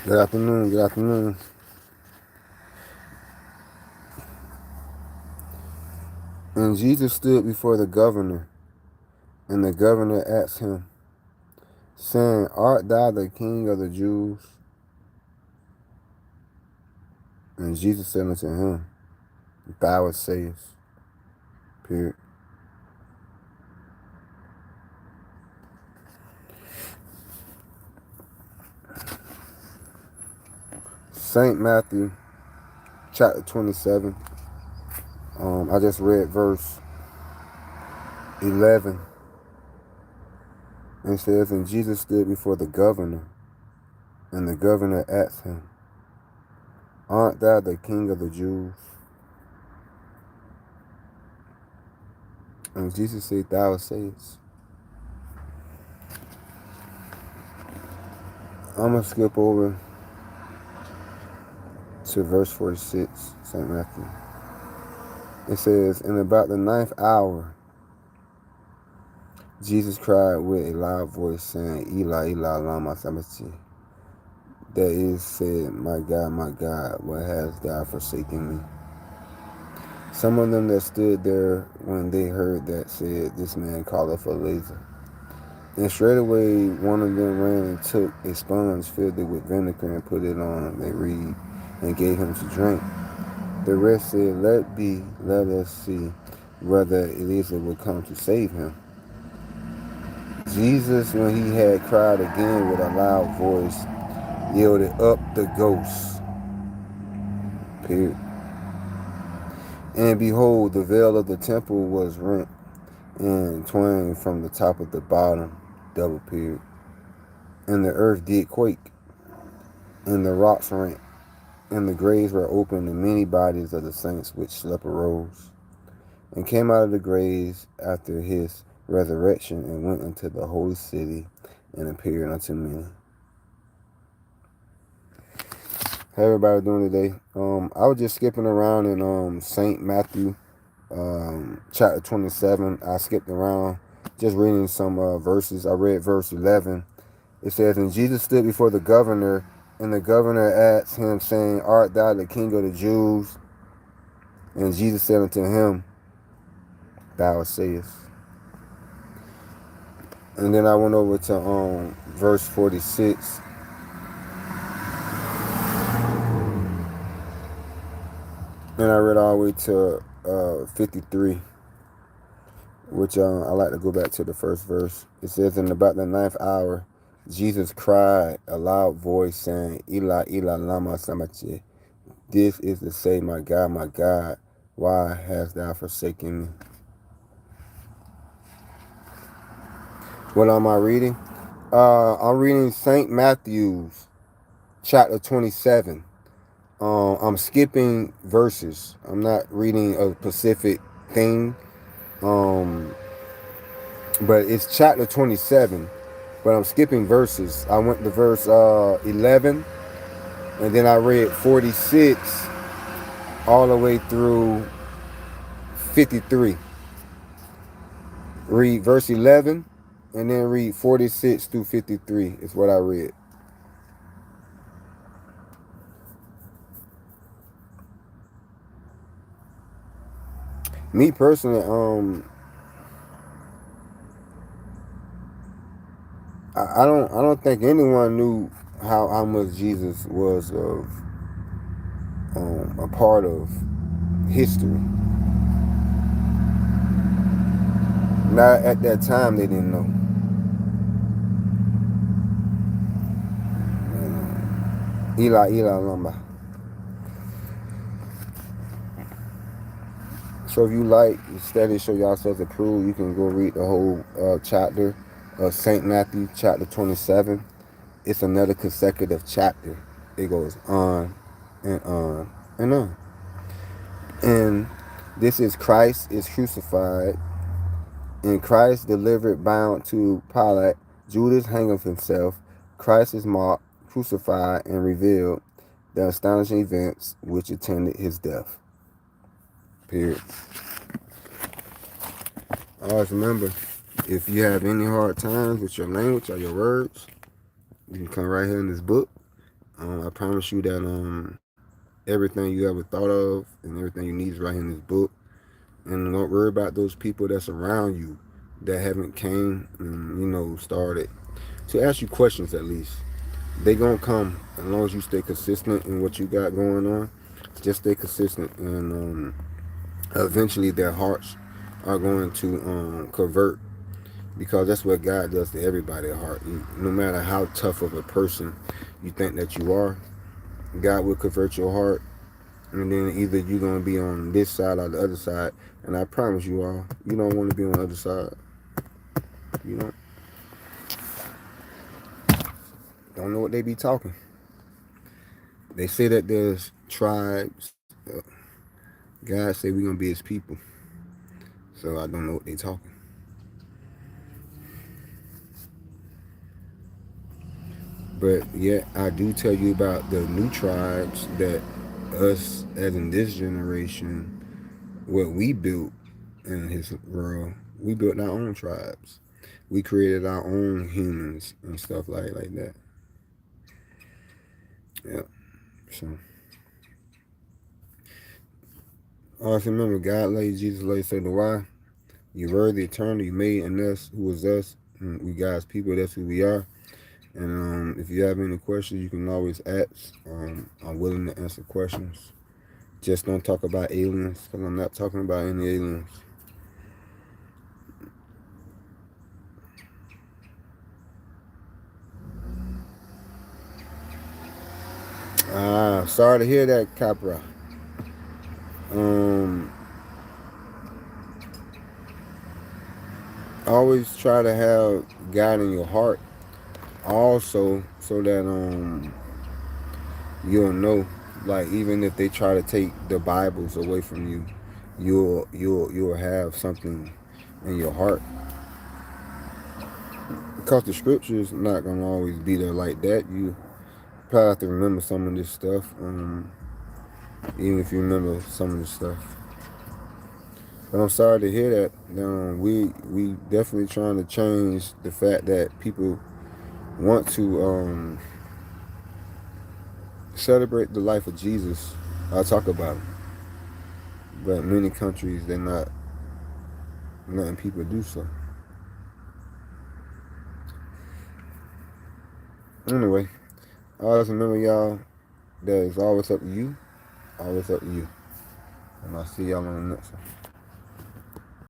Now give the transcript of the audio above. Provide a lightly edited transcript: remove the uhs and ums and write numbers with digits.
Good afternoon. Good afternoon. And Jesus stood before the governor, and the governor asked him, saying, Art thou the king of the Jews? And Jesus said unto him, Thou sayest. Period. St. Matthew, chapter 27. I just read verse 11. And it says, And Jesus stood before the governor, and the governor asked him, Art thou the king of the Jews? And Jesus said, Thou sayest. I'm going to skip over to verse 46, St. Matthew. It says, And about the ninth hour, Jesus cried with a loud voice, saying, Eli, Eli, lama sabachthani. That is said, my God, why hast thou forsaken me? Some of them that stood there when they heard that said, This man calleth for Elijah. And straightway one of them ran and took a sponge, filled it with vinegar, and put it on a reed, and gave him to drink. The rest said, let us see whether Elijah will come to save him. Jesus, when he had cried again with a loud voice, yielded up the ghost. Period. And behold, the veil of the temple was rent in twain from the top of the bottom, double period. And the earth did quake, and the rocks rent, and the graves were opened, and many bodies of the saints which slept arose, and came out of the graves after his resurrection, and went into the holy city, and appeared unto many. How everybody doing today? I was just skipping around in St. Matthew, chapter 27. I skipped around, just reading some verses. I read verse 11. It says, And Jesus stood before the governor, and the governor asked him, saying, Art thou the king of the Jews? And Jesus said unto him, Thou sayest. And then I went over to verse 46. And I read all the way to 53, which I like to go back to the first verse. It says, And about the ninth hour, Jesus cried a loud voice, saying, Eli, Eli, lama sabachthani. This is to say, my God, why hast thou forsaken me? What am I reading? I'm reading St. Matthew's chapter 27. I'm skipping verses. I'm not reading a specific thing. But it's chapter 27. But I'm skipping verses. I went to verse 11, and then I read 46 all the way through 53. Read verse 11, and then read 46 through 53 is what I read. Me personally, I don't think anyone knew how much Jesus was of a part of history. Not at that time they didn't know. Eli, Eli, Lamba. So if you like study, show yourselves approved, you can go read the whole chapter of St. Matthew, chapter 27. It's another consecutive chapter. It goes on and on and on. And this is Christ is crucified, and Christ delivered bound to Pilate. Judas hangeth himself. Christ is mocked, crucified, and revealed the astonishing events which attended his death. Period. Always remember, if you have any hard times with your language or your words, you can come right here in this book I promise you that everything you ever thought of and everything you need is right in this book. And don't worry about those people that's around you that haven't came and started to ask you questions. At least they gonna come as long as you stay consistent in what you got going on. Just stay consistent, and eventually their hearts are going to convert, because that's what God does to everybody's heart. No matter how tough of a person you think that you are, God will convert your heart, and then either you're gonna be on this side or the other side. And I promise you all, you don't want to be on the other side. You don't know what they be talking. They say that there's tribes. God say we're gonna be His people. So I don't know what they talking. But yet I do tell you about the new tribes that us, as in this generation, what we built in His world. We built our own tribes. We created our own humans and stuff like that. Yeah. So always remember, God laid Jesus laid said the why. You were the eternal, you made in us, who was us, and we God's people, that's who we are. And if you have any questions, you can always ask. I'm willing to answer questions. Just don't talk about aliens, because I'm not talking about any aliens. Sorry to hear that, Capra. Um, always try to have God in your heart, also, so that you'll know. Like, even if they try to take the Bibles away from you, you'll have something in your heart, because the scriptures not gonna always be there like that. You probably have to remember some of this stuff, even if you remember some of the stuff. But I'm sorry to hear that. We definitely trying to change the fact that people want to celebrate the life of Jesus. I talk about it, but many countries they're not letting people do so. Anyway, always remember, y'all, that it's always up to you, always up to you. And I'll see y'all on the next one.